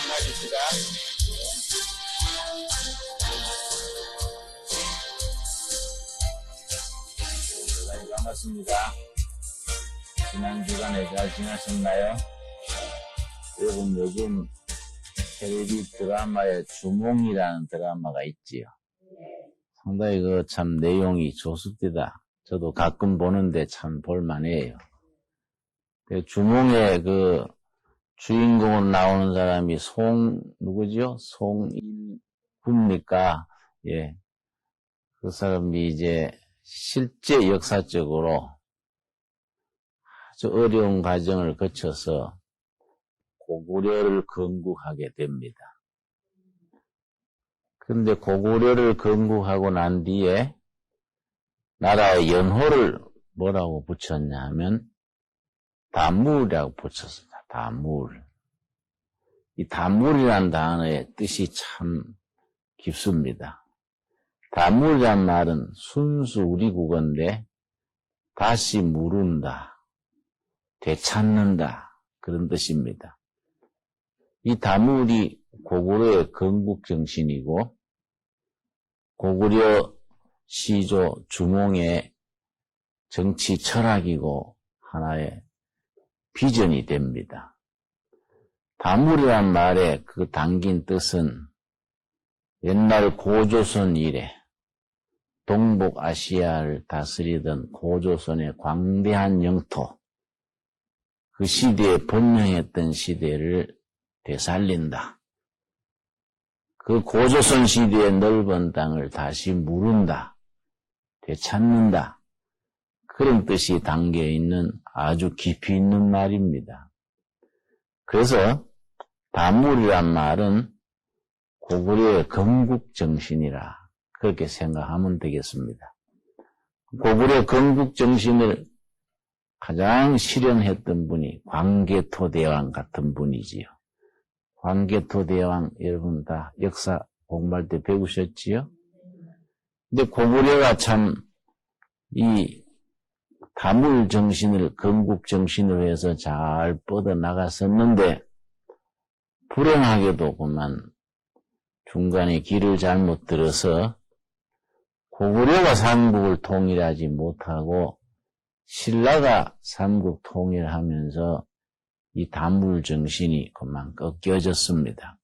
마십시다. 대단히 반갑습니다. 지난 주간에 잘 지나셨나요? 여러분 요즘 텔레비 드라마에 주몽이라는 드라마가 있지요. 상당히 참 내용이 좋습니다. 저도 가끔 보는데 참 볼만해요. 주몽의 주인공으로 나오는 사람이 누구죠? 송일구입니까? 예. 그 사람이 이제 실제 역사적으로 아주 어려운 과정을 거쳐서 고구려를 건국하게 됩니다. 그런데 고구려를 건국하고 난 뒤에 나라의 연호를 뭐라고 붙였냐 하면 다물이라고 붙였습니다. 다물. 이 다물이라는 단어의 뜻이 참 깊습니다. 다물이란 말은 순수 우리 국어인데 다시 물은다, 되찾는다 그런 뜻입니다. 이 다물이 고구려의 건국 정신이고 고구려 시조 주몽의 정치 철학이고 하나의 비전이 됩니다. 다물이란 말의 그 담긴 뜻은 옛날 고조선 이래 동북아시아를 다스리던 고조선의 광대한 영토, 그 시대에 번영했던 시대를 되살린다. 그 고조선 시대의 넓은 땅을 다시 무른다, 되찾는다. 그런 뜻이 담겨있는 아주 깊이 있는 말입니다. 그래서 다물이란 말은 고구려의 건국정신이라 그렇게 생각하면 되겠습니다. 고구려 건국정신을 가장 실현했던 분이 광개토대왕 같은 분이지요. 광개토대왕 여러분 다 역사 공부할 때 배우셨지요? 근데 고구려가 참 이 다물 정신을 건국 정신으로 해서 잘 뻗어나갔었는데 불행하게도 그만 중간에 길을 잘못 들어서 고구려가 삼국을 통일하지 못하고 신라가 삼국 통일하면서 이 다물 정신이 그만 꺾여졌습니다.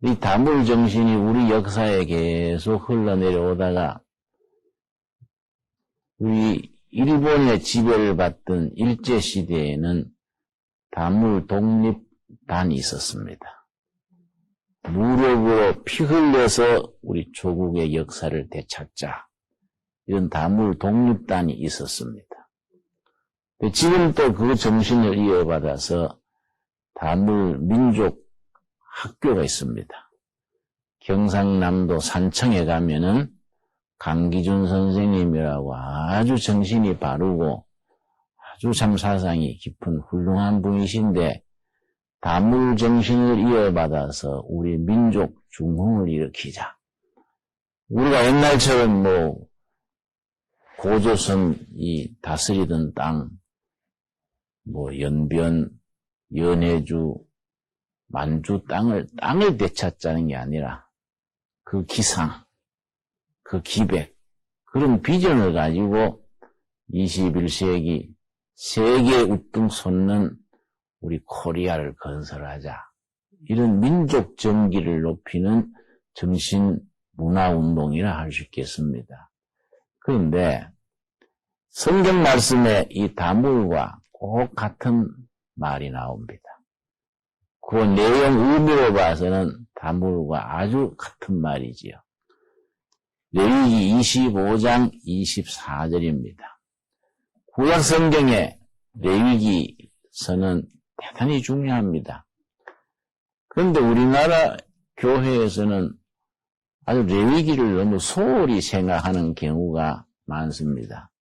이 다물 정신이 우리 역사에 계속 흘러내려오다가 우리 일본의 지배를 받던 일제시대에는 다물 독립단이 있었습니다. 무력으로 피 흘려서 우리 조국의 역사를 되찾자. 이런 다물 독립단이 있었습니다. 지금 또 그 정신을 이어받아서 다물 민족 학교가 있습니다. 경상남도 산청에 가면은 강기준 선생님이라고 아주 정신이 바르고 아주 참 사상이 깊은 훌륭한 분이신데 다물 정신을 이어받아서 우리 민족 중흥을 일으키자. 우리가 옛날처럼 고조선이 다스리던 땅, 연변, 연해주, 만주 땅을 되찾자는 게 아니라 그 기상, 그 기백, 그런 비전을 가지고 21세기 세계 우뚝 솟는 우리 코리아를 건설하자. 이런 민족 정기를 높이는 정신 문화운동이라 할 수 있겠습니다. 그런데 성경 말씀에 이 다물과 꼭 같은 말이 나옵니다. 그 내용 의미로 봐서는 다물과 아주 같은 말이지요. 레위기 25장 24절입니다. 구약 성경에 레위기서는 대단히 중요합니다. 그런데 우리나라 교회에서는 아주 레위기를 너무 소홀히 생각하는 경우가 많습니다.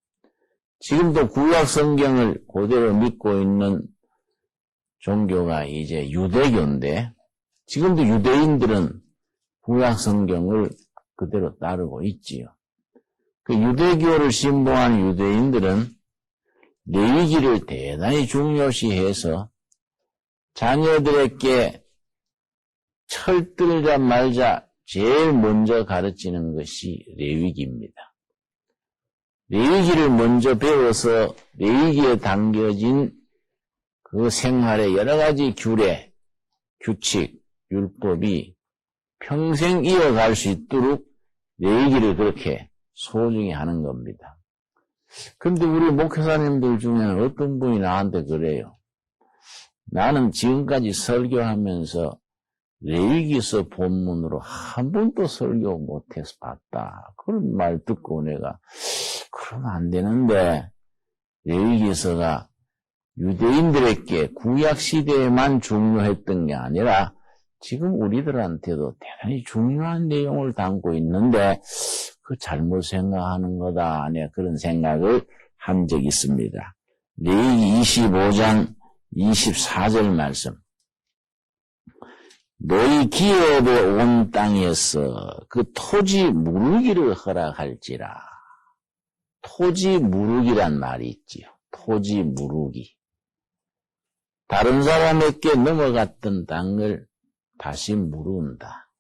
지금도 구약 성경을 그대로 믿고 있는 종교가 이제 유대교인데 지금도 유대인들은 구약 성경을 그대로 따르고 있지요. 그 유대교를 신봉하는 유대인들은 레위기를 대단히 중요시해서 자녀들에게 철들자 말자 제일 먼저 가르치는 것이 레위기입니다. 레위기를 먼저 배워서 레위기에 담겨진 그 생활의 여러 가지 규례, 규칙, 율법이 평생 이어갈 수 있도록 레위기를 그렇게 소중히 하는 겁니다. 그런데 우리 목회사님들 중에는 어떤 분이 나한테 그래요. 나는 지금까지 설교하면서 레위기서 본문으로 한 번도 설교 못해서 봤다. 그런 말 듣고 내가 그러면 안 되는데 레위기서가 유대인들에게 구약시대에만 중요했던 게 아니라 지금 우리들한테도 대단히 중요한 내용을 담고 있는데 그 잘못 생각하는 거다. 아니야 그런 생각을 한 적이 있습니다. 레위기 25장 24절 말씀. 너희 기업에 온 땅에서 그 토지 무르기를 허락할지라. 토지 무르기란 말이 있지요. 토지 무르기. 다른 사람에게 넘어갔던 땅을 다시 무른다.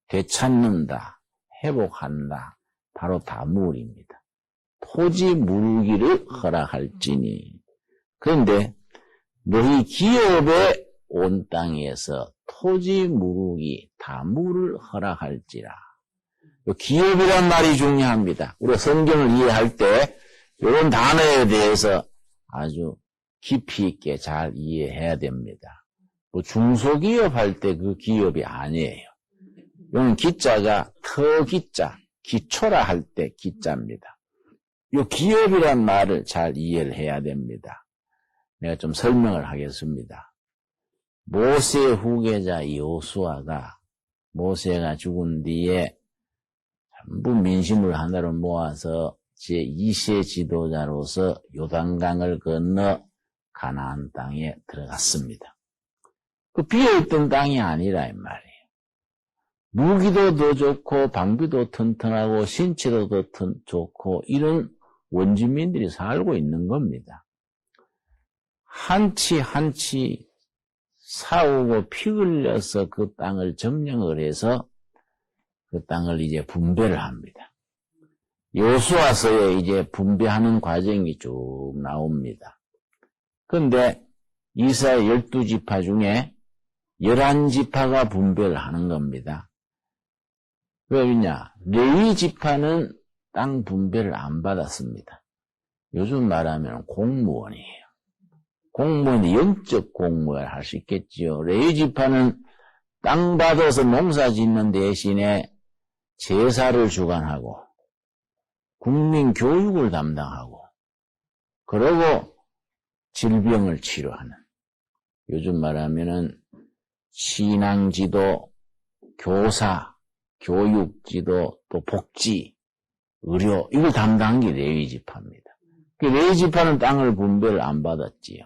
되찾는다. 회복한다. 바로 다물입니다. 토지 무르기를 허락할지니. 그런데 너희 기업에 온 땅에서 토지 무르기, 다물을 허락할지라. 기업이란 말이 중요합니다. 우리가 성경을 이해할 때 이런 단어에 대해서 아주 깊이 있게 잘 이해해야 됩니다. 뭐 중소기업 할 때 그 기업이 아니에요. 이건 기자가 터기자, 기초라 할 때 기자입니다. 이 기업이란 말을 잘 이해를 해야 됩니다. 내가 좀 설명을 하겠습니다. 모세 후계자 여호수아가 모세가 죽은 뒤에 전부 민심을 하나로 모아서 제2세 지도자로서 요단강을 건너 가나안 땅에 들어갔습니다. 그 비어있던 땅이 아니라 이 말이에요. 무기도 더 좋고 방비도 튼튼하고 신체도 더 좋고 이런 원주민들이 살고 있는 겁니다. 한치 한치 싸우고 피 흘려서 그 땅을 점령을 해서 그 땅을 이제 분배를 합니다. 여호수아서에 이제 분배하는 과정이 쭉 나옵니다. 그런데 이스라엘 12지파 중에 11지파가 분배를 하는 겁니다. 왜냐? 레위 지파는 땅 분배를 안 받았습니다. 요즘 말하면 공무원이에요. 공무원이 영적 공무원을 할 수 있겠지요. 레위 지파는 땅 받아서 농사 짓는 대신에 제사를 주관하고 국민 교육을 담당하고 그러고 질병을 치료하는 요즘 말하면은 신앙지도, 교사, 교육지도, 또 복지, 의료 이걸 담당한 게 레위 지파입니다. 레위 지파는 땅을 분배를 안 받았지요.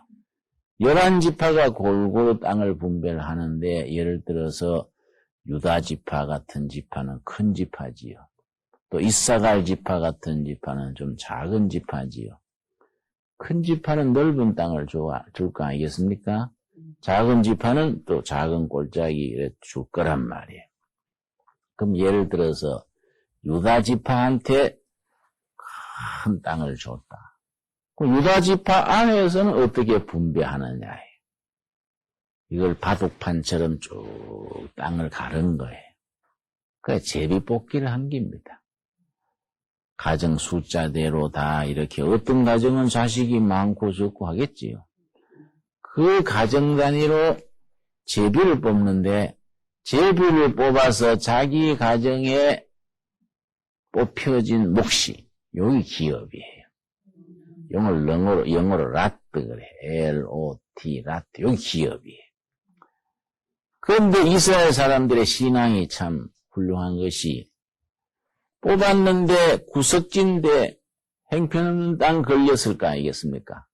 11지파가 골고루 땅을 분배를 하는데 예를 들어서 유다 지파 같은 지파는 큰 지파지요. 또 이사갈 지파 같은 지파는 좀 작은 지파지요. 큰 지파는 넓은 땅을 줄 거 아니겠습니까? 작은 지파는 또 작은 골짜기 줄 거란 말이에요. 그럼 예를 들어서 유다 지파한테 큰 땅을 줬다. 그럼 유다 지파 안에서는 어떻게 분배하느냐예요. 이걸 바둑판처럼 쭉 땅을 가른 거예요. 그래서 제비뽑기를 한 겁니다. 가정 숫자대로 다 이렇게 어떤 가정은 자식이 많고 적고 하겠지요. 그 가정 단위로 제비를 뽑는데 제비를 뽑아서 자기 가정에 뽑혀진 몫이 여기 기업이에요. 영어로 라트 그래. L-O-T 라트 여기 기업이에요. 그런데 이스라엘 사람들의 신앙이 참 훌륭한 것이 뽑았는데 구석진데 형편없는 땅 걸렸을 거 아니겠습니까?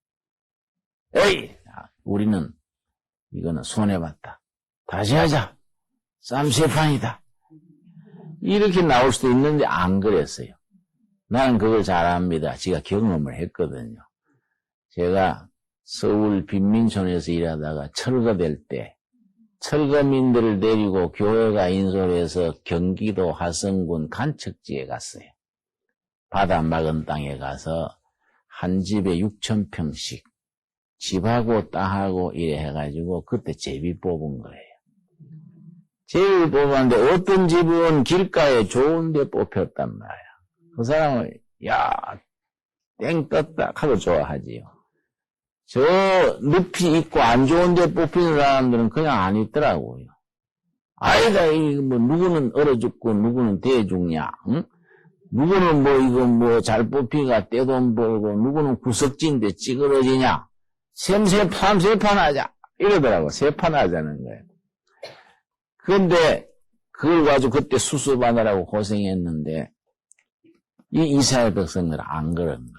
에이! 우리는 이거는 손해봤다. 다시 하자. 쌈세판이다. 이렇게 나올 수도 있는데 안 그랬어요. 나는 그걸 잘 압니다. 제가 경험을 했거든요. 제가 서울 빈민촌에서 일하다가 철거될 때 철거민들을 데리고 교회가 인솔해서 경기도 화성군 간척지에 갔어요. 바다 막은 땅에 가서 한 집에 6,000평씩 집하고 땅하고 이래 해가지고 그때 제비 뽑은 거예요. 제비 뽑았는데 어떤 집은 길가에 좋은데 뽑혔단 말이야. 그 사람은 야, 땡 떴다 하고 좋아하지요. 저 늪이 있고 안 좋은데 뽑히는 사람들은 그냥 안 있더라고요. 아니다, 뭐 누구는 얼어 죽고 누구는 대 죽냐, 응? 누구는 뭐 이거 뭐 잘 뽑히가 떼돈 벌고 누구는 구석진데 찌그러지냐. 세판 하자 이러더라고. 세판 하자는 거예요. 그런데 그걸 가지고 그때 수습하느라고 고생했는데 이 이스라엘 백성들은 안 그런 거예요.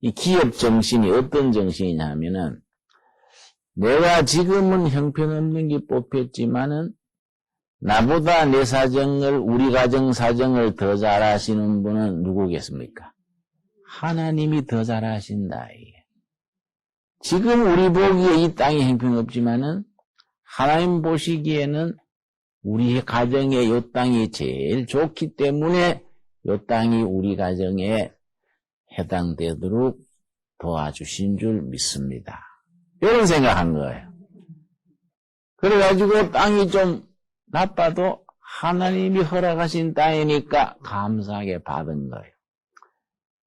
이 기업 정신이 어떤 정신이냐면은 내가 지금은 형편없는 게 뽑혔지만은 나보다 내 사정을, 우리 가정 사정을 더 잘 아시는 분은 누구겠습니까? 하나님이 더 잘 아신다, 이게. 지금 우리 보기에 이 땅이 형편없지만은 하나님 보시기에는 우리 가정에 이 땅이 제일 좋기 때문에 이 땅이 우리 가정에 해당되도록 도와주신 줄 믿습니다. 이런 생각한 거예요. 그래가지고 땅이 좀 나빠도 하나님이 허락하신 땅이니까 감사하게 받은 거예요.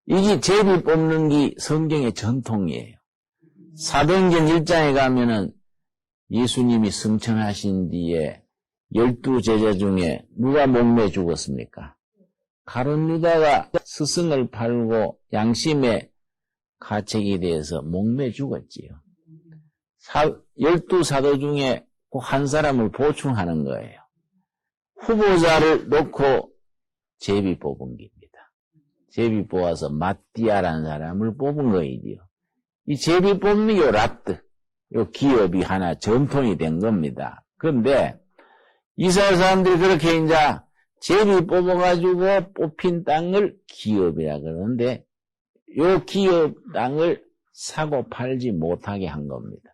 이게 제비 뽑는 게 성경의 전통이에요. 사도행전 1장에 가면은 예수님이 승천하신 뒤에 12제자 중에 누가 목매 죽었습니까? 가룟 유다가 스승을 팔고 양심의 가책이 돼서 목매 죽었지요. 12사도 중에 꼭 한 사람을 보충하는 거예요. 후보자를 놓고 제비 뽑은 겁니다. 제비 뽑아서 마띠아라는 사람을 뽑은 거이지요. 이 제비 뽑는 요 랍드, 요 기업이 하나 전통이 된 겁니다. 그런데 이스라엘 사람들이 그렇게 이제 제비 뽑아가지고 뽑힌 땅을 기업이라 그러는데 요 기업 땅을 사고 팔지 못하게 한 겁니다.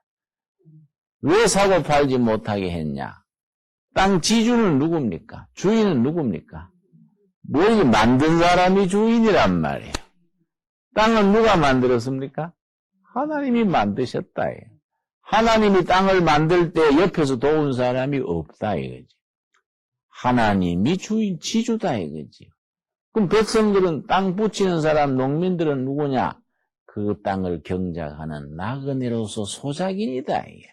왜 사고 팔지 못하게 했냐? 땅 지주는 누굽니까? 주인은 누굽니까? 뭘 만든 사람이 주인이란 말이에요. 땅은 누가 만들었습니까? 하나님이 만드셨다. 하나님이 땅을 만들 때 옆에서 도운 사람이 없다 이거지. 하나님이 주인, 지주다 이거지. 그럼 백성들은 땅 붙이는 사람, 농민들은 누구냐? 그 땅을 경작하는 나그네로서 소작인이다. 이게.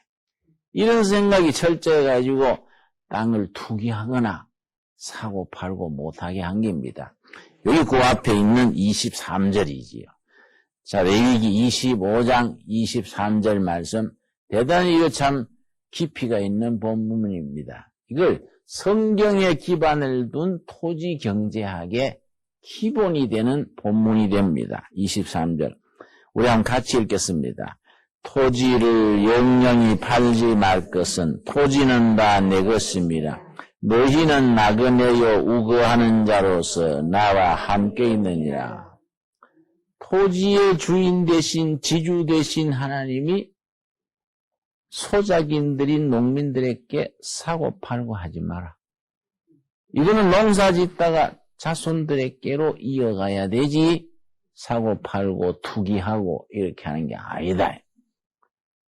이런 생각이 철저해가지고 땅을 투기하거나 사고 팔고 못하게 한 겁니다. 여기 그 앞에 있는 23절이지요. 자, 레위기 25장 23절 말씀. 대단히 이거 참 깊이가 있는 본문입니다. 이걸 성경에 기반을 둔 토지 경제학의 기본이 되는 본문이 됩니다. 23절. 우리 한번 같이 읽겠습니다. 토지를 영영히 팔지 말 것은 토지는 다 내 것입니다. 너희는 나그네요 우거하는 자로서 나와 함께 있느니라. 토지의 주인 대신 지주 대신 하나님이 소작인들인 농민들에게 사고 팔고 하지 마라. 이거는 농사 짓다가 자손들에게로 이어가야 되지 사고 팔고 투기하고 이렇게 하는 게 아니다.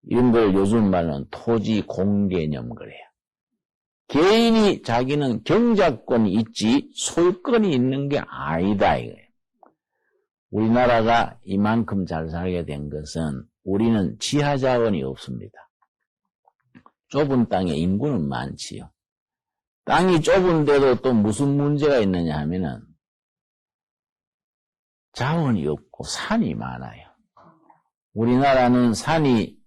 이런 걸 요즘 말로는 토지 공개념 그래요. 개인이 자기는 경작권이 있지 소유권이 있는 게 아니다 이거예요. 우리나라가 이만큼 잘 살게 된 것은 우리는 지하자원이 없습니다. 좁은 땅에 인구는 많지요. 땅이 좁은데도 또 무슨 문제가 있느냐 하면은 자원이 없고 산이 많아요. 우리나라는 산이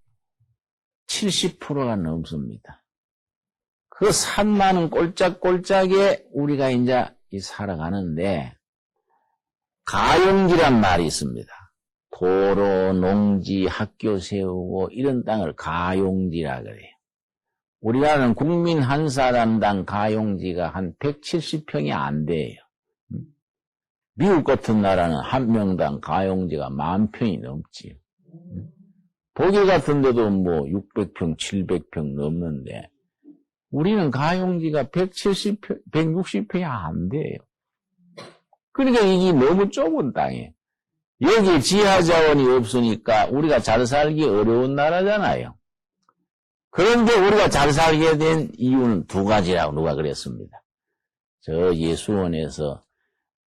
70%가 넘습니다. 그 산 많은 꼴짝꼴짝에 우리가 이제 살아가는데 가용지란 말이 있습니다. 도로, 농지, 학교 세우고 이런 땅을 가용지라 그래요. 우리나라는 국민 한 사람당 가용지가 한 170평이 안 돼요. 미국 같은 나라는 한 명당 가용지가 10,000평이 넘지요. 독일 같은 데도 뭐 600평, 700평 넘는데 우리는 가용지가 170평, 160평이 안 돼요. 그러니까 이게 너무 좁은 땅이에요. 여기 지하자원이 없으니까 우리가 잘 살기 어려운 나라잖아요. 그런데 우리가 잘 살게 된 이유는 두 가지라고 누가 그랬습니다. 저 예수원에서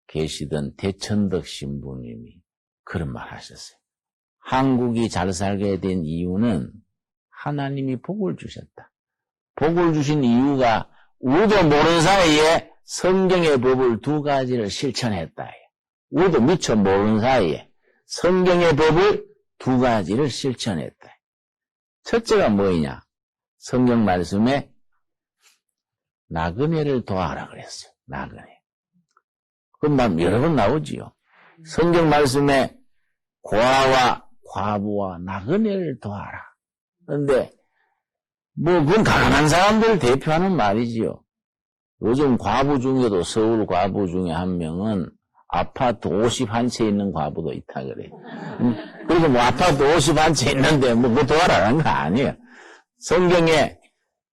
계시던 대천덕 신부님이 그런 말 하셨어요. 한국이 잘 살게 된 이유는 하나님이 복을 주셨다. 복을 주신 이유가 우리도 모르는 사이에 성경의 법을 두 가지를 실천했다. 우리도 미처 모르는 사이에 성경의 법을 두 가지를 실천했다. 첫째가 뭐냐? 성경 말씀에 나그네를 도와라 그랬어요. 나그네. 그건 여러 번 나오지요. 성경 말씀에 고아와 과부와 나그네를 도와라. 그런데 그건 가난한 사람들을 대표하는 말이지요. 요즘 과부 중에도 서울 과부 중에 한 명은 아파트 51채 있는 과부도 있다 그래요. 그래서 아파트 51채 있는데 그거 도와라는 거 아니에요. 성경에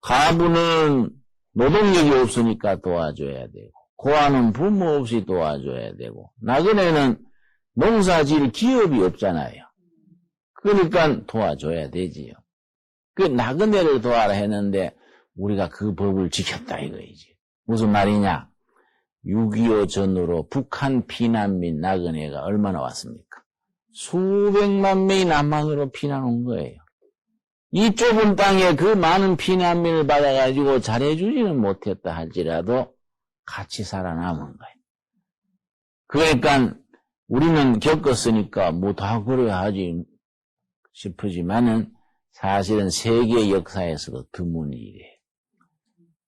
과부는 노동력이 없으니까 도와줘야 되고, 고아는 부모 없이 도와줘야 되고, 나그네는 농사질 기업이 없잖아요. 그러니까 도와줘야 되지요. 그 나그네를 도와라 했는데 우리가 그 법을 지켰다 이거이지. 무슨 말이냐? 6.25 전후로 북한 피난민 나그네가 얼마나 왔습니까? 수백만 명이 남한으로 피난 온 거예요. 이 좁은 땅에 그 많은 피난민을 받아가지고 잘해주지는 못했다 할지라도 같이 살아남은 거예요. 그러니까 우리는 겪었으니까 다 그래야 하지 싶으지만은 사실은 세계 역사에서도 드문 일이에요.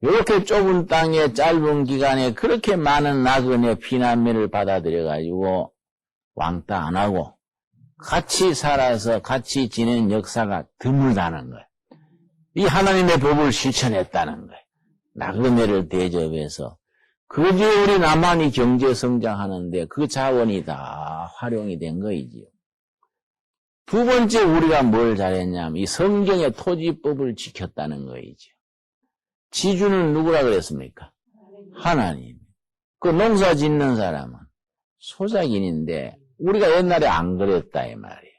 이렇게 좁은 땅에 짧은 기간에 그렇게 많은 나그네 피난민을 받아들여가지고 왕따 안 하고 같이 살아서 같이 지낸 역사가 드물다는 거예요. 이 하나님의 법을 실천했다는 거예요. 나그네를 대접해서 그저 우리 남한이 경제 성장하는데 그 자원이 다 활용이 된 거이지요. 두 번째 우리가 뭘 잘했냐면 이 성경의 토지법을 지켰다는 거이죠. 지주는 누구라 그랬습니까? 하나님. 그 농사 짓는 사람은 소작인인데 우리가 옛날에 안 그랬다 이 말이에요.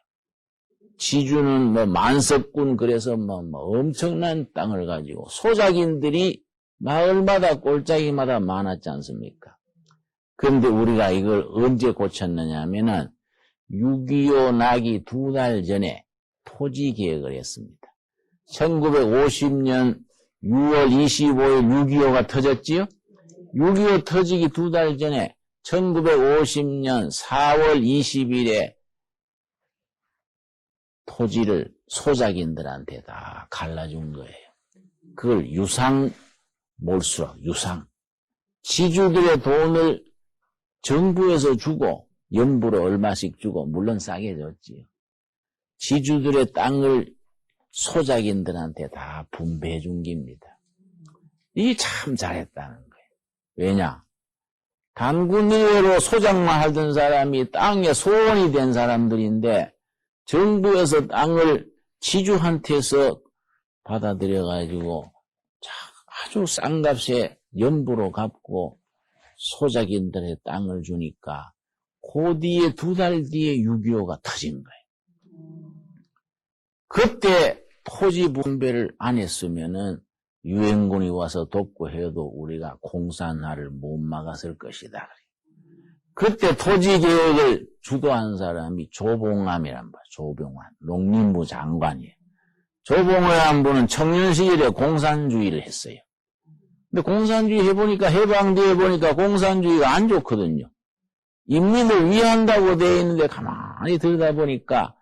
지주는 만석군 그래서 엄청난 땅을 가지고 소작인들이 마을마다 꼴짝이마다 많았지 않습니까? 그런데 우리가 이걸 언제 고쳤느냐 하면은 6.25 나기 2달 전에 토지 계획을 했습니다. 1950년 6월 25일 6.25가 터졌지요? 6.25 터지기 2달 전에 1950년 4월 20일에 토지를 소작인들한테 다 갈라준 거예요. 그걸 유상 몰수라고, 유상. 지주들의 돈을 정부에서 주고 연부로 얼마씩 주고 물론 싸게 줬지요. 지주들의 땅을 소작인들한테 다 분배해 준 겁니다. 이게 참 잘했다는 거예요. 왜냐? 단군 이외로 소작만 하던 사람이 땅에 소원이 된 사람들인데 정부에서 땅을 지주한테서 받아들여가지고 아주 싼 값에 연부로 갚고 소작인들의 땅을 주니까 그 뒤에 2달 뒤에 6.25가 터진 거예요. 그때 토지 분배를 안 했으면은 유엔군이 와서 돕고 해도 우리가 공산화를 못 막았을 것이다. 그때 토지 개혁을 주도한 사람이 조봉암이란 말, 조봉암, 농림부 장관이에요. 조봉암 분은 청년 시절에 공산주의를 했어요. 근데 공산주의 해보니까 해방되어 보니까 공산주의가 안 좋거든요. 인민을 위한다고 되어 있는데 가만히 들여다보니까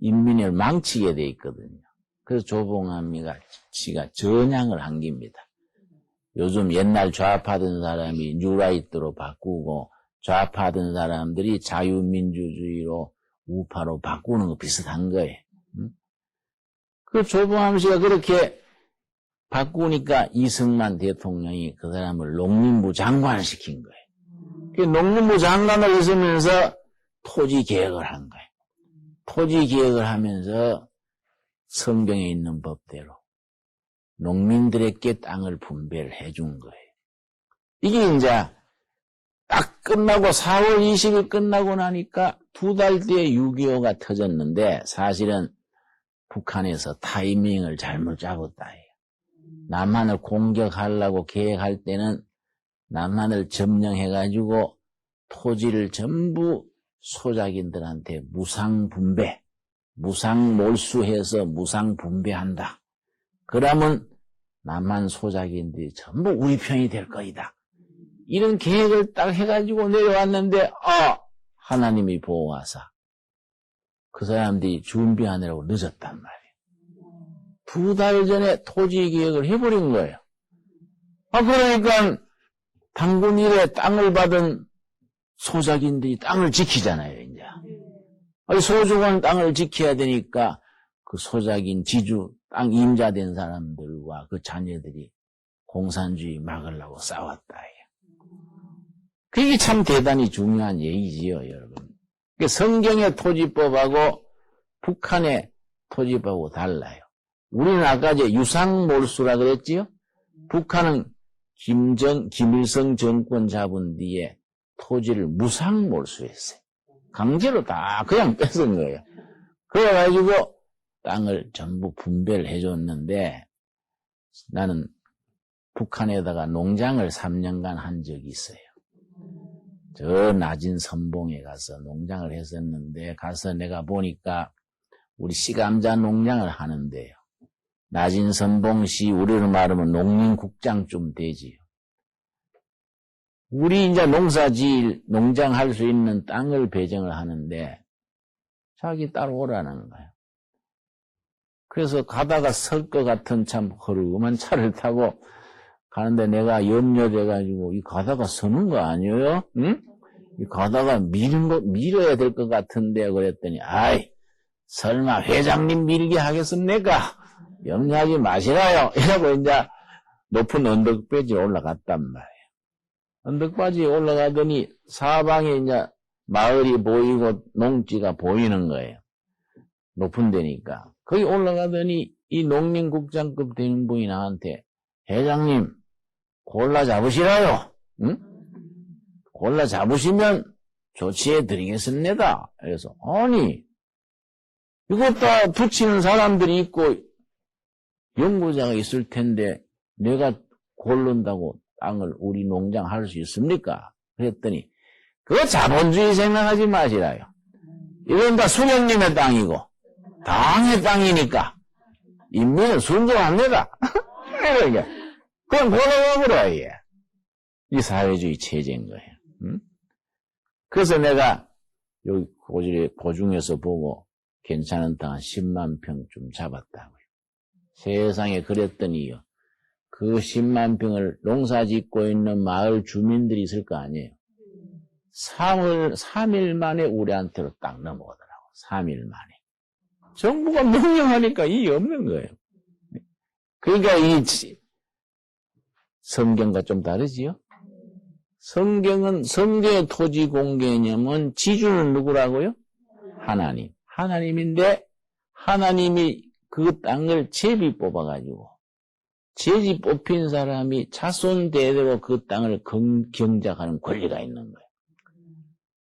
인민을 망치게 되어 있거든요. 그래서 조봉암이가 지가 전향을 한 겁니다. 요즘 옛날 좌파던 사람이 뉴라이트로 바꾸고 좌파던 사람들이 자유민주주의로 우파로 바꾸는 거 비슷한 거예요. 그 조봉암 씨가 그렇게 바꾸니까 이승만 대통령이 그 사람을 농림부 장관을 시킨 거예요. 그 농림부 장관을 했으면서 토지 개혁을 한 거예요. 토지 개혁을 하면서 성경에 있는 법대로 농민들에게 땅을 분배해 준 거예요. 이게 이제 딱 끝나고 4월 20일 끝나고 나니까 2달 뒤에 6.25가 터졌는데 사실은 북한에서 타이밍을 잘못 잡았다. 남한을 공격하려고 계획할 때는 남한을 점령해가지고 토지를 전부 소작인들한테 무상분배, 무상몰수해서 무상분배한다. 그러면 남한 소작인들이 전부 우리 편이 될 거이다. 이런 계획을 딱 해가지고 내려왔는데 하나님이 보호하사 그 사람들이 준비하느라고 늦었단 말이에요. 2달 전에 토지 계획을 해버린 거예요. 그러니까 당군 이래 땅을 받은 소작인들이 땅을 지키잖아요, 이제. 소중한 땅을 지켜야 되니까 그 소작인 지주, 땅 임자된 사람들과 그 자녀들이 공산주의 막으려고 싸웠다. 그게 참 대단히 중요한 얘기지요, 여러분. 성경의 토지법하고 북한의 토지법하고 달라요. 우리는 아까 이제 유상몰수라 그랬지요? 북한은 김일성 정권 잡은 뒤에 토지를 무상몰수했어요. 강제로 다 그냥 뺏은 거예요. 그래가지고 땅을 전부 분배를 해줬는데 나는 북한에다가 농장을 3년간 한 적이 있어요. 저 낮은 선봉에 가서 농장을 했었는데 가서 내가 보니까 우리 씨감자 농장을 하는데요. 낮은 선봉시 우리로 말하면 농림국장쯤 되지요. 우리 이제 농사지을 농장할 수 있는 땅을 배정을 하는데 자기 따라오라는 거예요. 그래서 가다가 설 것 같은 참 허름한 차를 타고 가는데 내가 염려돼가지고 이 가다가 서는 거 아니에요? 응? 이 가다가 밀어야 될 것 같은데 그랬더니 아이 설마 회장님 밀게 하겠습니까? 염려하지 마시라요. 이러고 이제 높은 언덕배지에 올라갔단 말이에요. 언덕바지에 올라가더니 사방에 이제 마을이 보이고 농지가 보이는 거예요. 높은 데니까. 거기 올라가더니 이 농림국장급 되는 분이 나한테 회장님 골라 잡으시라요. 응? 골라 잡으시면 조치해 드리겠습니다. 그래서 아니 이것 다 붙이는 사람들이 있고 연구자가 있을 텐데 내가 고른다고 땅을 우리 농장 할 수 있습니까? 그랬더니 그거 자본주의 생각하지 마시라요. 이건 다 수령님의 땅이고 당의 땅이니까 인민은 순종합니다. 그냥 골라먹으라 예. 이 사회주의 체제인 거예요. 응? 그래서 내가 여기 고중에서 보고 괜찮은 땅 한 10만 평쯤 잡았다고요. 세상에 그랬더니요. 그 10만 평을 농사 짓고 있는 마을 주민들이 있을 거 아니에요. 3일 만에 우리한테로 딱 넘어오더라고. 3일 만에. 정부가 명령하니까 이게 없는 거예요. 그러니까 이 성경과 좀 다르지요? 성경의 토지 공개념은 지주는 누구라고요? 하나님. 하나님인데 하나님이 그 땅을 제비 뽑아가지고 제비 뽑힌 사람이 자손 대대로 그 땅을 경작하는 권리가 있는 거예요.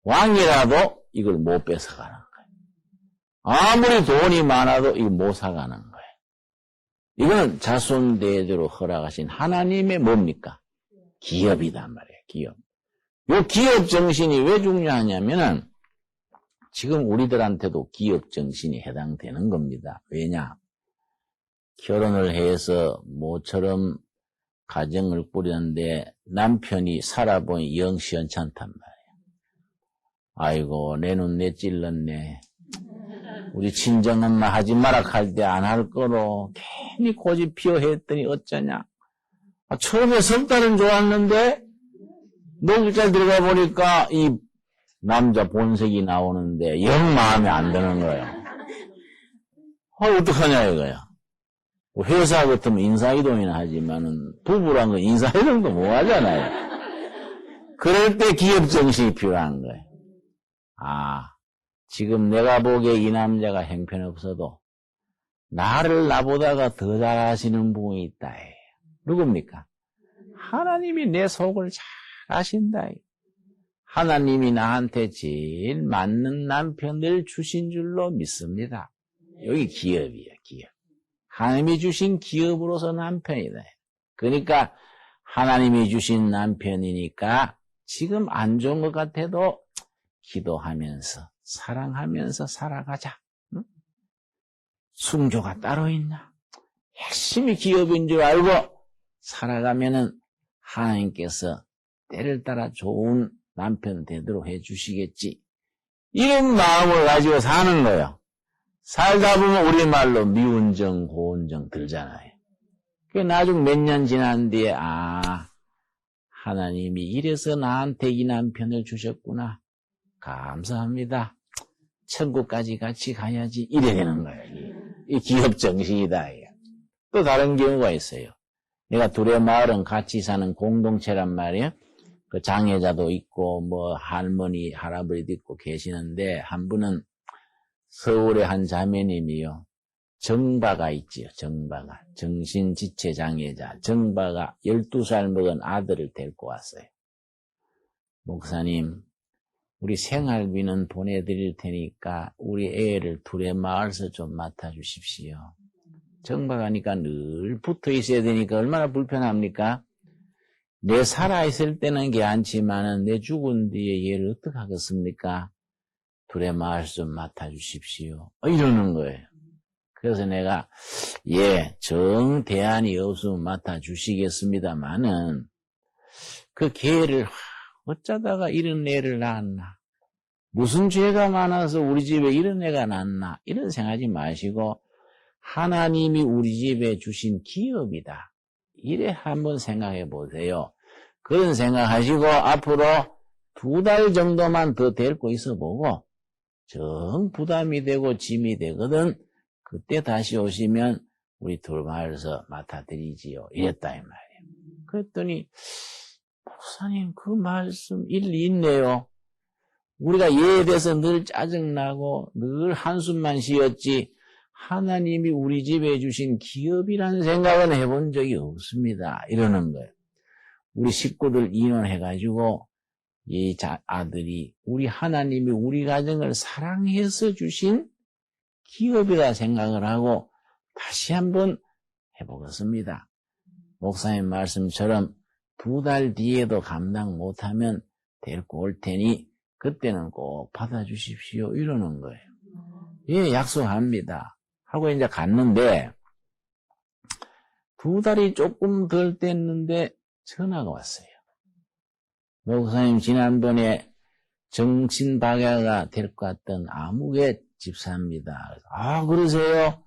왕이라도 이걸 못 뺏어가는 거예요. 아무리 돈이 많아도 이걸 못 사가는 거예요. 이거는 자손 대대로 허락하신 하나님의 뭡니까? 기업이단 말이에요. 기업. 이 기업 정신이 왜 중요하냐면은 지금 우리들한테도 기업 정신이 해당되는 겁니다. 왜냐? 결혼을 해서 모처럼 가정을 꾸렸는데 남편이 살아보니 영 시원찮단 말이에요. 아이고 내 눈 내찔렀네. 우리 친정엄마 하지 마라 할 때 안 할 거로 괜히 고집 피워 했더니 어쩌냐. 처음에 석 달은 좋았는데 녹일자 들어가 보니까 이 남자 본색이 나오는데 영 마음에 안 드는 거예요. 어떡하냐 이거야. 회사 같으면 인사이동이나 하지만은 부부란 건 인사이동도 못 하잖아요. 그럴 때 기업 정신이 필요한 거예요. 지금 내가 보기에 이 남자가 형편없어도 나를 나보다가 더 잘하시는 분이 있다. 누굽니까? 하나님이 내 속을 잘 아신다. 하나님이 나한테 제일 맞는 남편을 주신 줄로 믿습니다. 여기 기업이에요, 기업. 하나님이 주신 기업으로서 남편이다. 그러니까 하나님이 주신 남편이니까 지금 안 좋은 것 같아도 기도하면서 사랑하면서 살아가자. 응? 순교가 따로 있나? 열심히 기업인 줄 알고 살아가면은 하나님께서 때를 따라 좋은 남편 되도록 해주시겠지. 이런 마음을 가지고 사는 거예요. 살다 보면 우리말로 미운정, 고운정 들잖아요. 그 나중 몇 년 지난 뒤에 하나님이 이래서 나한테 이 남편을 주셨구나. 감사합니다. 천국까지 같이 가야지. 이래 되는 거예요. 이 기업 정신이다. 또 다른 경우가 있어요. 내가 둘의 마을은 같이 사는 공동체란 말이에요. 그 장애자도 있고 뭐 할머니, 할아버지도 있고 계시는데 한 분은 서울의 한 자매님이요. 정바가 있지요. 정바가. 정신지체 장애자. 정바가 12살 먹은 아들을 데리고 왔어요. 목사님, 우리 생활비는 보내드릴 테니까 우리 애를 둘의 마을에서 좀 맡아주십시오. 정바가니까 늘 붙어 있어야 되니까 얼마나 불편합니까? 내 살아있을 때는 괜찮지만은 내 죽은 뒤에 얘를 어떻게 하겠습니까? 둘의 마을 좀 맡아주십시오. 이러는 거예요. 그래서 내가 정 대안이 없으면 맡아주시겠습니다만은 그 개를 어쩌다가 이런 애를 낳았나? 무슨 죄가 많아서 우리 집에 이런 애가 낳나? 이런 생각하지 마시고 하나님이 우리 집에 주신 기업이다. 이래 한번 생각해 보세요. 그런 생각하시고 앞으로 2달 정도만 더 데리고 있어 보고 정 부담이 되고 짐이 되거든. 그때 다시 오시면 우리 돌마을에서 맡아드리지요. 이랬다 이 말이에요. 그랬더니 목사님 그 말씀 일리 있네요. 우리가 얘에 대해서 늘 짜증나고 늘 한숨만 쉬었지 하나님이 우리 집에 주신 기업이라는 생각은 해본 적이 없습니다. 이러는 거예요. 우리 식구들 인원해가지고 이 아들이 우리 하나님이 우리 가정을 사랑해서 주신 기업이다 생각을 하고 다시 한번 해보겠습니다. 목사님 말씀처럼 2달 뒤에도 감당 못하면 데리고 올 테니 그때는 꼭 받아주십시오. 이러는 거예요. 약속합니다. 하고 이제 갔는데 2달이 조금 덜 됐는데 전화가 왔어요. 목사님 지난번에 정신박야가 데리고 왔던 아무개 집사입니다. 그러세요?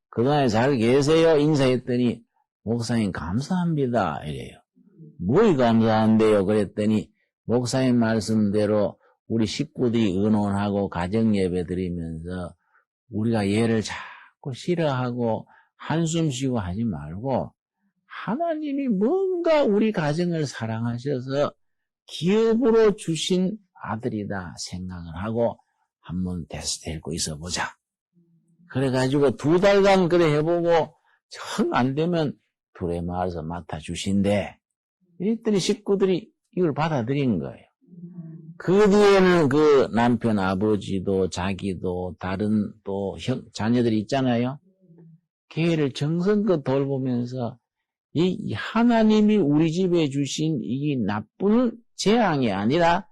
그동안에 잘 계세요? 인사했더니 목사님 감사합니다. 이래요. 뭘 감사한데요? 그랬더니 목사님 말씀대로 우리 식구들이 의논하고 가정예배 드리면서 우리가 얘를 자꾸 싫어하고 한숨 쉬고 하지 말고 하나님이 뭔가 우리 가정을 사랑하셔서 기업으로 주신 아들이다 생각을 하고 한번 데리고 있어보자. 그래가지고 2달간 그래 해보고 정 안되면 둘의 마을에서 맡아주신대. 이랬더니 식구들이 이걸 받아들인 거예요. 그 뒤에는 그 남편 아버지도 자기도 다른 또 자녀들이 있잖아요. 걔를 정성껏 돌보면서 이 하나님이 우리 집에 주신 이 나쁜 재앙이 아니라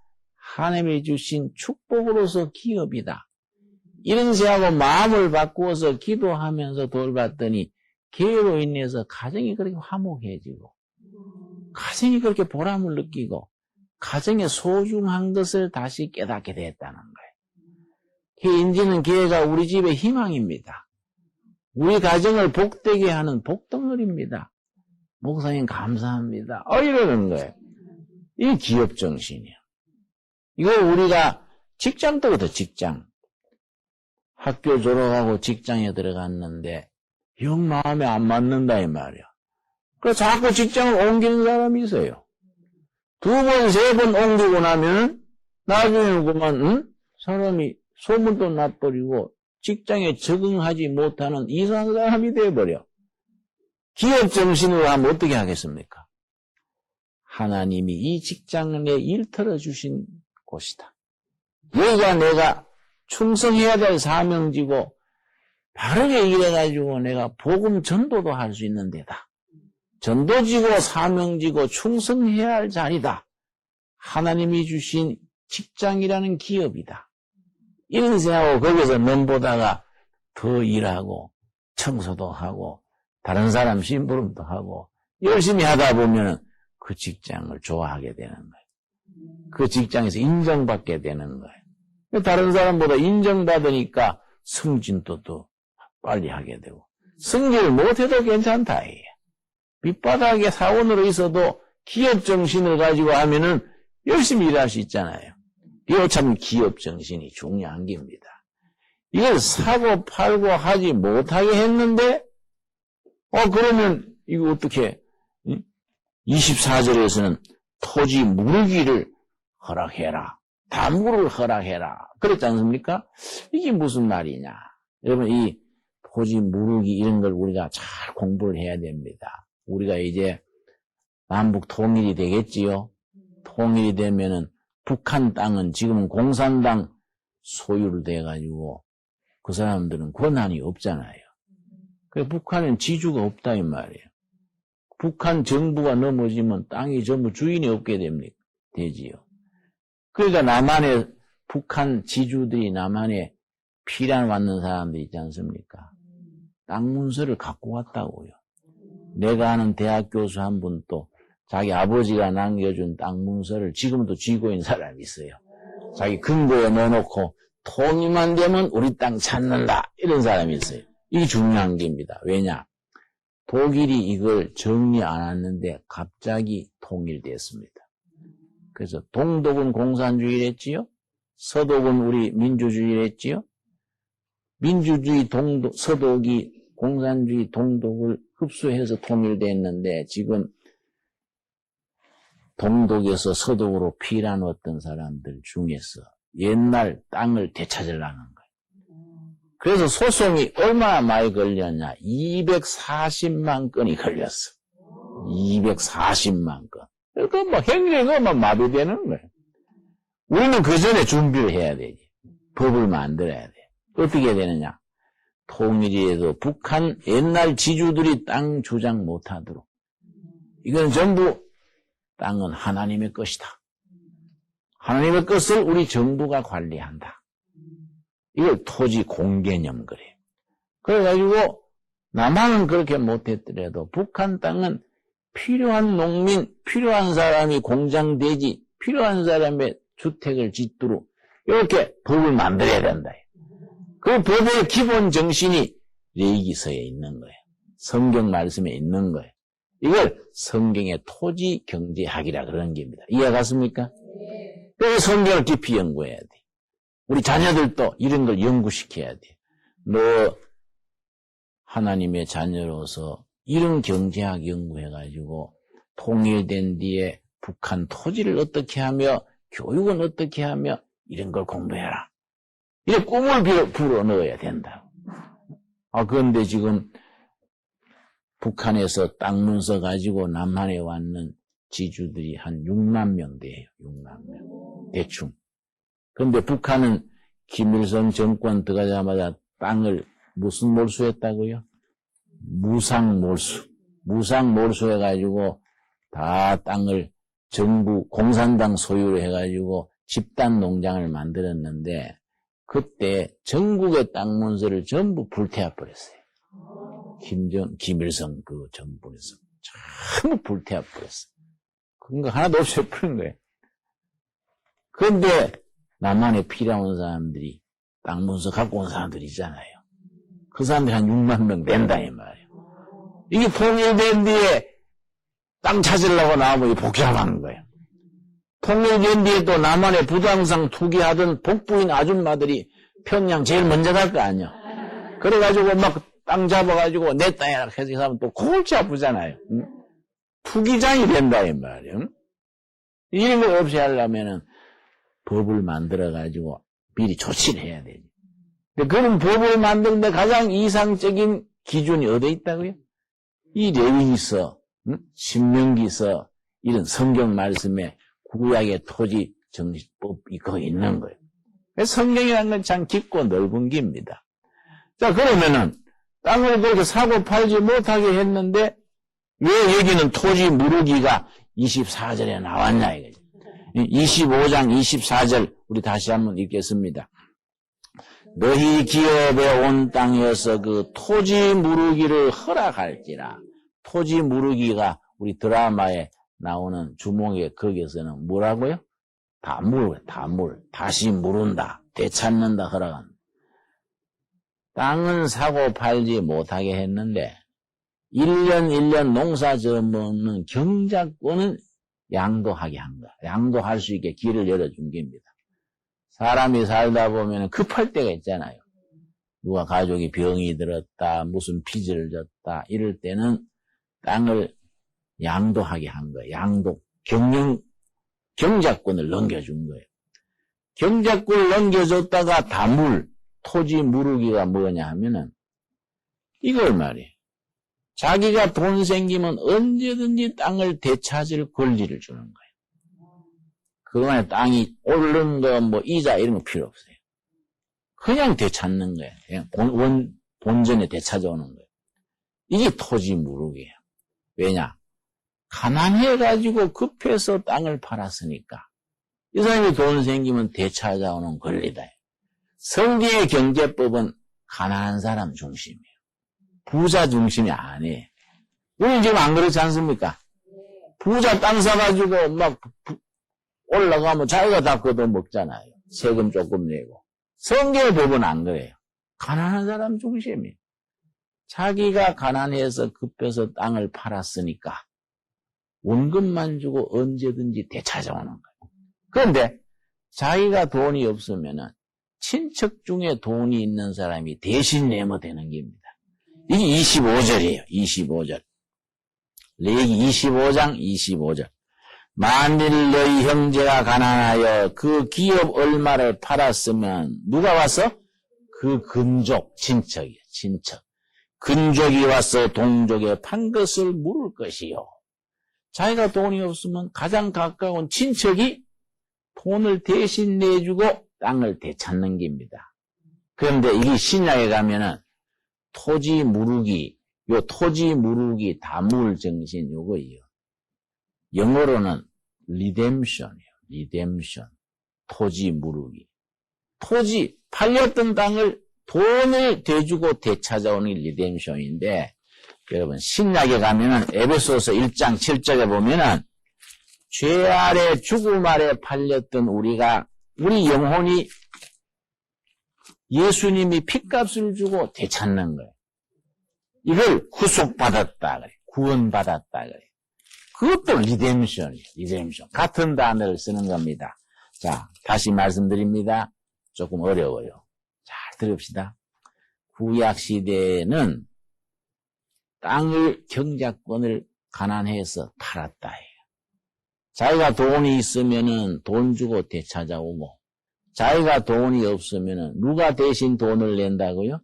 하나님이 주신 축복으로서 기업이다. 이런 생각하고 마음을 바꾸어서 기도하면서 돌봤더니 걔로 인해서 가정이 그렇게 화목해지고 가정이 그렇게 보람을 느끼고 가정의 소중한 것을 다시 깨닫게 됐다는 거예요. 이제는 걔가 우리 집의 희망입니다. 우리 가정을 복되게 하는 복덩어리입니다. 목사님 감사합니다. 이러는 거예요. 이게 기업 정신이에요. 이거 우리가 직장도 그렇다. 직장. 학교 졸업하고 직장에 들어갔는데 영 마음에 안 맞는다 이 말이야. 그래서 자꾸 직장을 옮기는 사람이 있어요. 2번, 3번 옮기고 나면 나중에는 그만 사람이 소문도 나버리고 직장에 적응하지 못하는 이상한 사람이 돼버려. 기업 정신으로 하면 어떻게 하겠습니까? 하나님이 이 직장을 내 일터로 주신 곳이다. 여기가 내가 충성해야 될 사명지고 바르게 일해가지고 내가 복음 전도도 할 수 있는 데다. 전도지고 사명지고 충성해야 할 자리다. 하나님이 주신 직장이라는 기업이다. 이런 생각하고 거기서 넘보다가 더 일하고 청소도 하고 다른 사람 심부름도 하고 열심히 하다 보면 그 직장을 좋아하게 되는 거예요. 그 직장에서 인정받게 되는 거예요. 다른 사람보다 인정받으니까 승진도 더 빨리 하게 되고 승진을 못해도 괜찮다. 밑바닥에 사원으로 있어도 기업 정신을 가지고 하면은 열심히 일할 수 있잖아요. 이거 참 기업 정신이 중요한 겁니다. 이걸 사고 팔고 하지 못하게 했는데 그러면 이거 어떻게 24절에서는 토지 무르기를 허락해라. 담구를 허락해라. 그랬지 않습니까? 이게 무슨 말이냐. 여러분 이 토지 무르기 이런 걸 우리가 잘 공부를 해야 됩니다. 우리가 이제 남북 통일이 되겠지요. 통일이 되면은 북한 땅은 지금은 공산당 소유로 돼가지고 그 사람들은 권한이 없잖아요. 그래서 북한은 지주가 없다 이 말이에요. 북한 정부가 넘어지면 땅이 전부 주인이 없게 됩니까? 되지요. 그러니까 남한에 북한 지주들이 남한에 피란 왔는 사람들 있지 않습니까? 땅 문서를 갖고 왔다고요. 내가 아는 대학 교수 한 분 또 자기 아버지가 남겨준 땅 문서를 지금도 쥐고 있는 사람이 있어요. 자기 금고에 넣어놓고 통일만 되면 우리 땅 찾는다 이런 사람이 있어요. 이게 중요한 겁니다. 왜냐? 독일이 이걸 정리 안 했는데 갑자기 통일됐습니다. 그래서 동독은 공산주의를 했지요. 서독은 우리 민주주의를 했지요. 민주주의 동독, 서독이 공산주의 동독을 흡수해서 통일됐는데 지금 동독에서 서독으로 피란 왔던 사람들 중에서 옛날 땅을 되찾으려는 거예요. 그래서 소송이 얼마나 많이 걸렸냐. 240만 건이 걸렸어. 240만 건. 그러니까 뭐 행정은 마비되는 거예요. 우리는 그 전에 준비를 해야 되지. 법을 만들어야 돼. 어떻게 되느냐. 통일이 해도 북한 옛날 지주들이 땅 주장 못하도록. 이건 전부 땅은 하나님의 것이다. 하나님의 것을 우리 정부가 관리한다. 이걸 토지 공개념 그래요. 그래가지고 남한은 그렇게 못했더라도 북한 땅은 필요한 농민, 필요한 사람이 공장대지, 필요한 사람의 주택을 짓도록 이렇게 법을 만들어야 된다. 그 법의 기본 정신이 레위기서에 있는 거예요. 성경 말씀에 있는 거예요. 이걸 성경의 토지 경제학이라 그러는 겁니다. 이해갔습니까? 그래서 성경을 깊이 연구해야 돼. 우리 자녀들도 이런 걸 연구시켜야 돼. 너 하나님의 자녀로서 이런 경제학 연구해가지고 통일된 뒤에 북한 토지를 어떻게 하며 교육은 어떻게 하며 이런 걸 공부해라. 이런 꿈을 불어넣어야 된다. 그런데 지금 북한에서 땅 문서 가지고 남한에 왔는 지주들이 한 6만 명 돼요. 6만 명. 대충. 그런데 북한은 김일성 정권 들어가자마자 땅을 무슨 몰수했다고요? 무상몰수. 무상몰수 해가지고 다 땅을 정부 공산당 소유로 해가지고 집단 농장을 만들었는데 그때 전국의 땅 문서를 전부 불태워버렸어요. 김일성 그 정부에서 전부 불태워버렸어요. 그런 거 하나도 없이 해버린 거예요. 그런데 남한에 필요한 사람들이 땅 문서 갖고 온 사람들이 있잖아요. 그 사람들이 한 6만 명 된다 이 말이에요. 이게 통일된 뒤에 땅 찾으려고 나오면 복잡한 거예요. 통일된 뒤에 또 남한에 부동산 투기하던 복부인 아줌마들이 평양 제일 먼저 갈 거 아니야. 그래가지고 막 땅 잡아가지고 내 땅이라 해서 그 사람은 또 골치 아프잖아요. 응? 투기장이 된다 이 말이에요. 응? 이런 거 없이 하려면은 법을 만들어가지고 미리 조치를 해야 되지. 그런 법을 만드는데 가장 이상적인 기준이 어디에 있다고요? 이 레위기서, 신명기서, 이런 성경 말씀에 구약의 토지 정신법이 거기 있는 거예요. 성경이라는 건 참 깊고 넓은 길입니다. 자, 그러면은 땅을 그렇게 사고 팔지 못하게 했는데 왜 여기는 토지 무르기가 24절에 나왔냐 이거죠. 25장 24절 우리 다시 한번 읽겠습니다. 너희 기업에 온 땅에서 그 토지 무르기를 허락할지라. 토지 무르기가 우리 드라마에 나오는 주몽의 거기에서는 뭐라고요? 다물. 다시 무른다. 되찾는다. 허락한다. 땅은 사고 팔지 못하게 했는데 1년 농사 지어먹는 경작권은 양도하게 한 거야. 양도할 수 있게 길을 열어준 겁니다. 사람이 살다 보면 급할 때가 있잖아요. 누가 가족이 병이 들었다, 무슨 빚을 졌다, 이럴 때는 땅을 양도하게 한 거예요. 양도, 경작권을 넘겨준 거예요. 경작권을 넘겨줬다가 다물, 토지 무르기가 뭐냐 하면은 이걸 말이에요. 자기가 돈 생기면 언제든지 땅을 되찾을 권리를 주는 거예요. 그동안에 땅이 오른 거, 뭐, 이자 이런 거 필요 없어요. 그냥 되찾는 거예요. 그냥 본전에 되찾아오는 거예요. 이게 토지 무르기예요. 왜냐? 가난해가지고 급해서 땅을 팔았으니까. 이 사람이 돈 생기면 되찾아오는 권리다. 성경의 경제법은 가난한 사람 중심이에요. 부자 중심이 아니에요. 우리 지금 안 그렇지 않습니까? 부자 땅 사가지고 막 올라가면 자기가 다 걷어 먹잖아요. 세금 조금 내고. 성경의 법은 안 그래요. 가난한 사람 중심이에요. 자기가 가난해서 급해서 땅을 팔았으니까 원금만 주고 언제든지 되찾아오는 거예요. 그런데 자기가 돈이 없으면은 친척 중에 돈이 있는 사람이 대신 내면 되는 겁니다. 이게 25절이에요. 25절. 레위기 25장 25절. 만일 너희 형제가 가난하여 그 기업 얼마를 팔았으면 누가 와서? 그 근족, 친척이에요. 친척. 근족이 와서 동족에 판 것을 물을 것이요. 자기가 돈이 없으면 가장 가까운 친척이 돈을 대신 내주고 땅을 되찾는 겁니다. 그런데 이게 신약에 가면은 토지 무르기, 요 토지 무르기 다물 정신 요거예요. 영어로는 리뎀션이에요. 리뎀션. 토지 무르기. 토지, 팔렸던 땅을 돈을 대주고 되찾아오는 리뎀션인데, 여러분, 신약에 가면은 에베소서 1장 7절에 보면은 죄 아래 죽음 아래 팔렸던 우리 영혼이 예수님이 핏값을 주고 되찾는 거예요. 이걸 구속받았다 그래. 구원받았다 그래. 그것도 리뎀션이에요. 리뎀션. 같은 단어를 쓰는 겁니다. 자, 다시 말씀드립니다. 조금 어려워요. 잘 들읍시다. 구약시대에는 땅을 경작권을 가난해서 팔았다 해요. 자기가 돈이 있으면은 돈 주고 되찾아오고, 자기가 돈이 없으면은 누가 대신 돈을 낸다고요?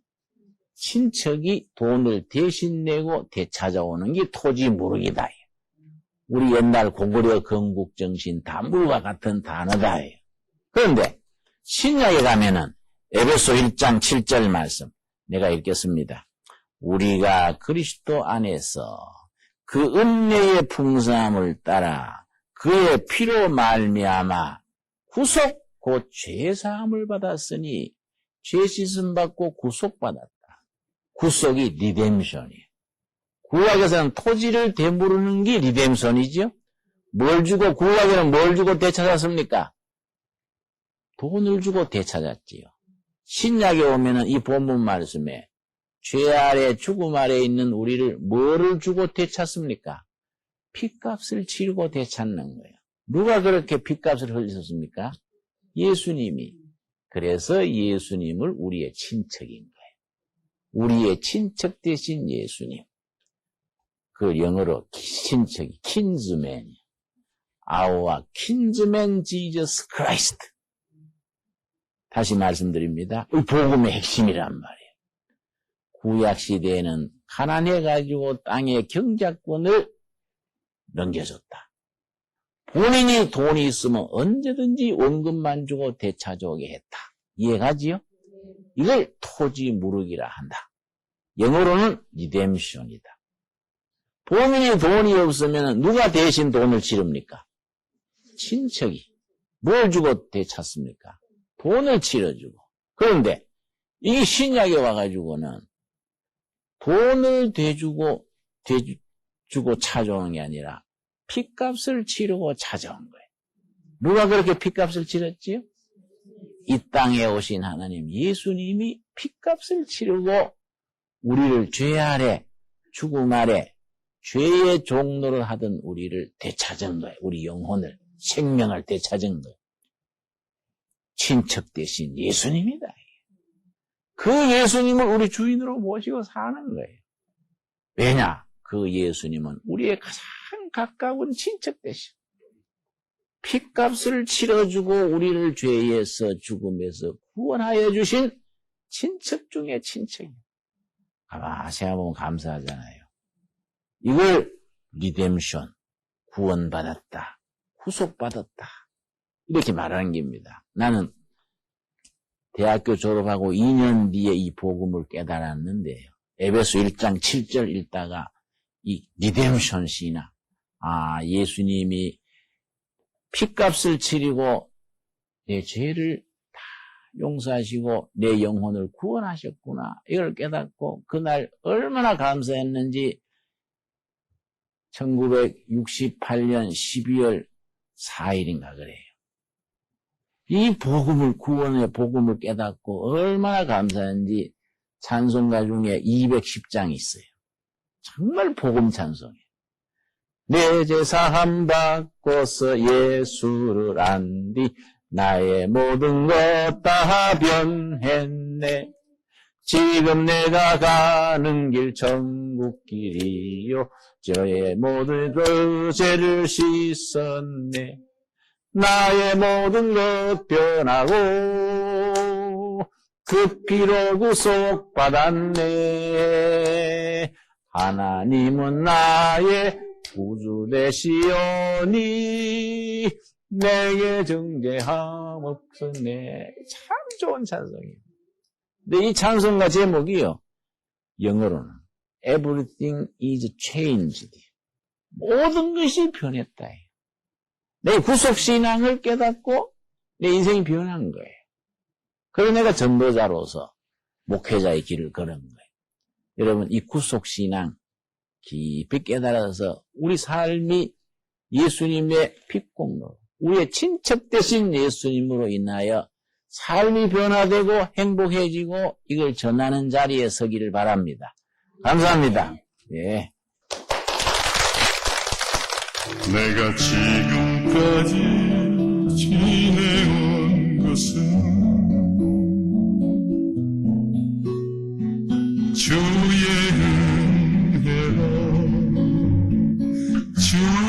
친척이 돈을 대신 내고 되찾아오는 게 토지 무르기다. 우리 옛날 고구려 건국정신 다물과 같은 단어다. 그런데 신약에 가면은 에베소 1장 7절 말씀 내가 읽겠습니다. 우리가 그리스도 안에서 그 은혜의 풍성함을 따라 그의 피로 말미암아 구속 곧 죄사함을 받았으니 죄 씻음 받고 구속받았다. 구속이 리뎀션이에요. 구약에서는 토지를 되물는 게 리뎀션이지요. 뭘 주고 구약에는 뭘 주고 되찾았습니까? 돈을 주고 되찾았지요. 신약에 오면은 이 본문 말씀에 죄 아래 죽음 아래 있는 우리를 뭐를 주고 되찾습니까? 핏값을 치르고 되찾는 거예요. 누가 그렇게 핏값을 흘리셨습니까? 예수님이. 그래서 예수님을 우리의 친척인 거예요. 우리의 친척 대신 예수님. 그 영어로 친척이 kinsman. Our kinsman Jesus Christ. 다시 말씀드립니다. 이 복음의 핵심이란 말이에요. 구약시대에는 가난해가지고 땅의 경작권을 넘겨줬다. 본인이 돈이 있으면 언제든지 원금만 주고 되찾아오게 했다. 이해가지요? 이걸 토지 무르기라 한다. 영어로는 리뎀션이다. 본인이 돈이 없으면 누가 대신 돈을 치릅니까? 친척이. 뭘 주고 되찾습니까? 돈을 치러주고. 그런데 이게 신약에 와가지고는 돈을 대주고 찾아오는 게 아니라 핏값을 치르고 찾아온 거예요. 누가 그렇게 핏값을 치렀지요? 이 땅에 오신 하나님 예수님이 핏값을 치르고 우리를 죄 아래 죽음 아래 죄의 종노를 하던 우리를 되찾은 거예요. 우리 영혼을 생명을 되찾은 거예요. 친척 대신 예수님이다. 그 예수님을 우리 주인으로 모시고 사는 거예요. 왜냐? 그 예수님은 우리의 가장 가까운 친척 대신 핏값을 치러주고 우리를 죄에서 죽음에서 구원하여 주신 친척 중에 친척이에요. 가만히 생각해보면 감사하잖아요. 이걸 리뎀션, 구원받았다, 구속받았다 이렇게 말하는 겁니다. 나는 대학교 졸업하고 2년 뒤에 이 복음을 깨달았는데요. 에베소 1장 7절 읽다가 이 리뎀션 시나 예수님이 핏값을 치르고 내 죄를 다 용서하시고 내 영혼을 구원하셨구나. 이걸 깨닫고 그날 얼마나 감사했는지 1968년 12월 4일인가 그래요. 이 복음을 구원의 복음을 깨닫고 얼마나 감사했는지 찬송가 중에 210장이 있어요. 정말 복음 찬송이에요. 내 죄 사함 받고서 예수를 안 뒤 나의 모든 것 다 변했네. 지금 내가 가는 길 천국 길이요 저의 모든 그 죄를 씻었네. 나의 모든 것 변하고 그 피로 구속받았네. 하나님은 나의 구주 되시오니 내게 정죄함 없었네. 참 좋은 찬송이에요. 근데 이 찬송가 제목이요. 영어로는 Everything is changed. 모든 것이 변했다. 내 구속신앙을 깨닫고 내 인생이 변한 거예요. 그래서 내가 전도자로서 목회자의 길을 걸은 거예요. 여러분 이 구속신앙 깊이 깨달아서 우리 삶이 예수님의 핏공로, 우리의 친척 되신 예수님으로 인하여 삶이 변화되고 행복해지고 이걸 전하는 자리에 서기를 바랍니다. 감사합니다. 예. 내가 지금까지 지내온 것은 주의 은혜로 주